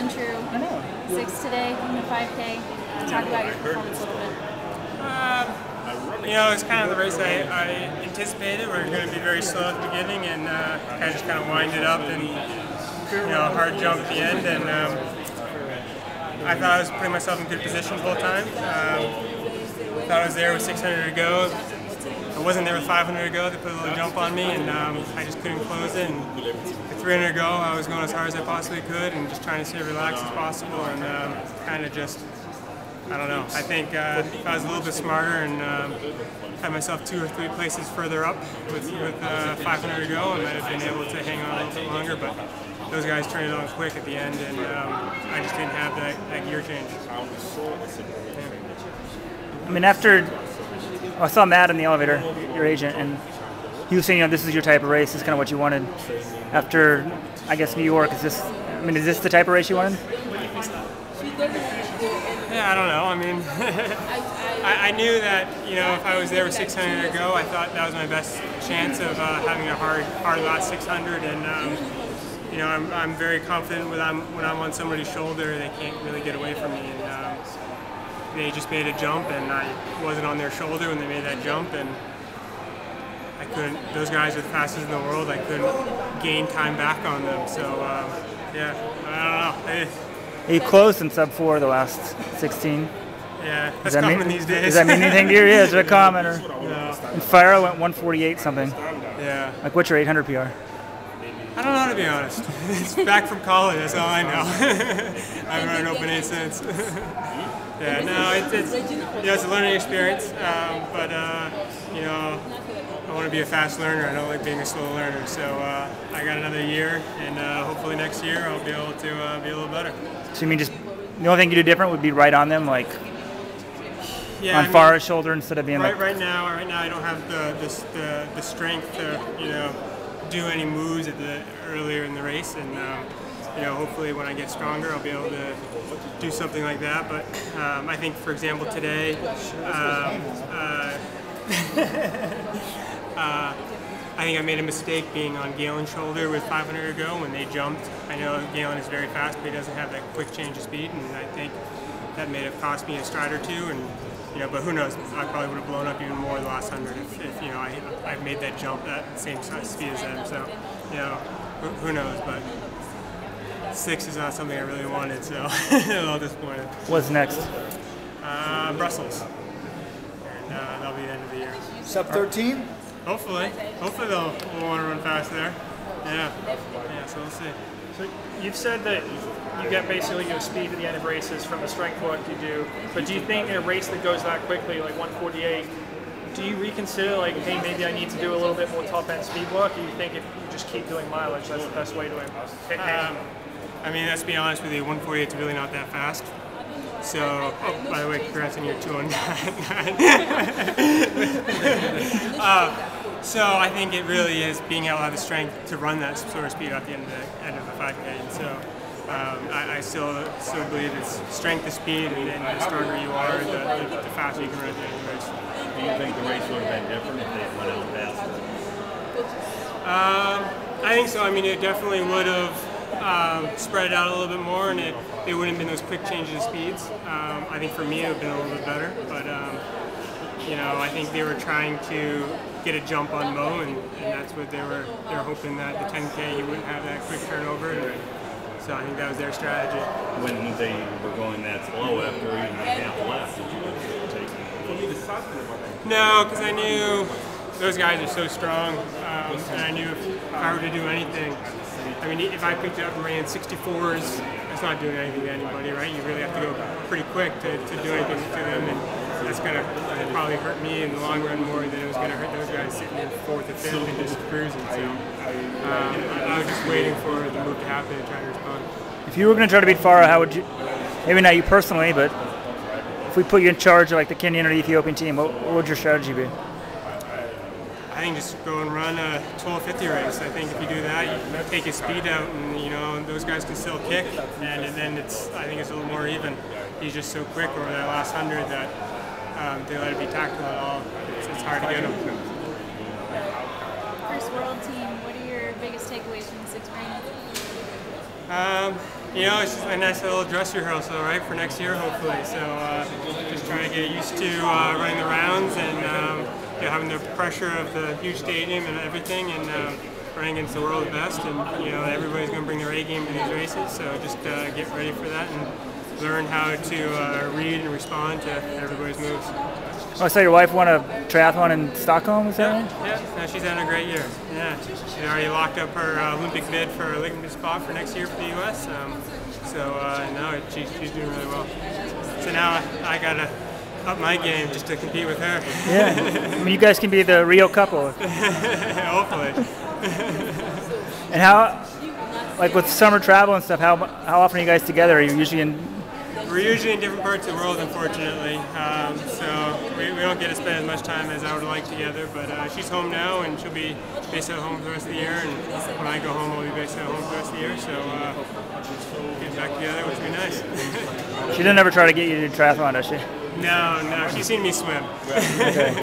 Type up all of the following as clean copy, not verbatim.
been true. 6 today in the 5K. Talk about your performance a little bit. You know, it's kind of the race I anticipated. We're going to be very slow at the beginning and just kind of wind it up and, you know, hard jump at the end. And I thought I was putting myself in good position the whole time. Thought I was there with 600 to go. I wasn't there with 500 to go. They put a little jump on me, and I just couldn't close it. And with 300 to go, I was going as hard as I possibly could and just trying to stay relaxed as possible and kind of just, I don't know. I think if I was a little bit smarter and had myself 2 or 3 places further up with 500 to go, I might have been able to hang on a little bit longer, but those guys turned it on quick at the end, and I just didn't have that gear change. I mean, after I saw Matt in the elevator, your agent, and he was saying, you know, this is your type of race. This is kind of what you wanted. After, I guess, New York, is this the type of race you wanted? Yeah, I don't know. I mean, I knew that, you know, if I was there with 600 to go, I thought that was my best chance of having a hard last 600. And you know, I'm very confident when I'm on somebody's shoulder, they can't really get away from me. And they just made a jump, and I wasn't on their shoulder when they made that jump, and I couldn't. Those guys are the fastest in the world. I couldn't gain time back on them. So yeah, I don't know. You closed in sub-4 the last 16. Yeah, that's common these days. Does that mean anything to you? Yeah, is it a comment? Or? No. And Fire went 148 something. Yeah. Like, what's your 800 PR? I don't know, to be honest. It's back from college, that's all I know. I haven't run an open 8 since. Yeah, no, it's you know, it's a learning experience, but you know, I want to be a fast learner. I don't like being a slow learner. So I got another year, and hopefully next year I'll be able to be a little better. So you mean just the only thing you do different would be right on them, like on Farah's shoulder instead of being right now I don't have the strength to, you know, do any moves earlier in the race, and you know, hopefully when I get stronger I'll be able to do something like that. But I think, for example, today I think I made a mistake being on Galen's shoulder with 500 to go when they jumped. I know Galen is very fast, but he doesn't have that quick change of speed, and I think that may have cost me a stride or two. And you know, but who knows? I probably would have blown up even more the last 100 if you know I made that jump at the same speed as them. So you know, who knows? But 6 is not something I really wanted, so I'm a little disappointed. What's next? Brussels, and that'll be the end of the year. Sub 13? Hopefully they'll want to run fast there. Yeah, so we'll see. So you've said that you get basically your speed at the end of races from the strength work you do, but do you think in a race that goes that quickly, like 148, do you reconsider, like, hey, maybe I need to do a little bit more top-end speed work, or you think if you just keep doing mileage, that's the best way to hit? I mean, let's be honest with you, 148 is really not that fast. So, oh, by the way, congrats on your 209. So I think it really is being able to have the strength to run that sort of speed at the end of the 5K. And so I still believe it's strength to speed, and the stronger you are, the faster you can run at the end of the race. Do you think the race would have been different if they went out faster? I think so. I mean, it definitely would have spread it out a little bit more, and it wouldn't have been those quick changes of speeds. I think for me it would have been a little bit better, but you know, I think they were trying to get a jump on Mo, and that's what they were hoping, that the 10K he wouldn't have that quick turnover, and so I think that was their strategy. When they were going that slow after even a half left, did you take it? No, because I knew those guys are so strong, and I knew if I were to do anything, I mean, if I picked it up and ran 64s, that's not doing anything to anybody, right? You really have to go pretty quick to do anything to them, and that's going to probably hurt me in the long run more than it was going to hurt those guys sitting in 4th or 5th and just cruising. So I was just waiting for the move to happen and trying to respond. If you were going to try to beat Farah, how would you, maybe not you personally, but if we put you in charge of like the Kenyan or the Ethiopian team, what would your strategy be? I think just go and run a 12:50 race. I think if you do that, you take his speed out, and you know those guys can still kick, and then I think it's a little more even. He's just so quick over that last 100 that they let it be tactical at all. It's hard to get him. First world team, what are your biggest takeaways from this experience? You know, it's just a nice little dress rehearsal, right, for next year, hopefully. So just trying to get used to running the rounds and you know, having the pressure of the huge stadium and everything, and running against the world's best. And you know, everybody's going to bring their A game to these races. So just get ready for that and learn how to read and respond to everybody's moves. Oh, so your wife won a triathlon in Stockholm, is that right? Yeah, no, she's having a great year. Yeah, she already locked up her Olympic bid for a ligament spot for next year for the U.S. No, she's doing really well. So now I gotta up my game just to compete with her. Yeah, I mean, you guys can be the Rio couple. Hopefully. And how, like with summer travel and stuff, how often are you guys together? Are you usually in? We're usually in different parts of the world, unfortunately. So we don't get to spend as much time as I would like together. But she's home now, and she'll be based at home for the rest of the year. And when I go home, I'll be based at home for the rest of the year. So get back together, which would be nice. She didn't ever try to get you to do triathlon, does she? No, she's seen me swim. Okay.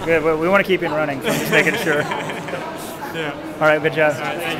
Good, but we want to keep you in running, so I'm just making sure. Yeah. All right, good job. All right, thank you.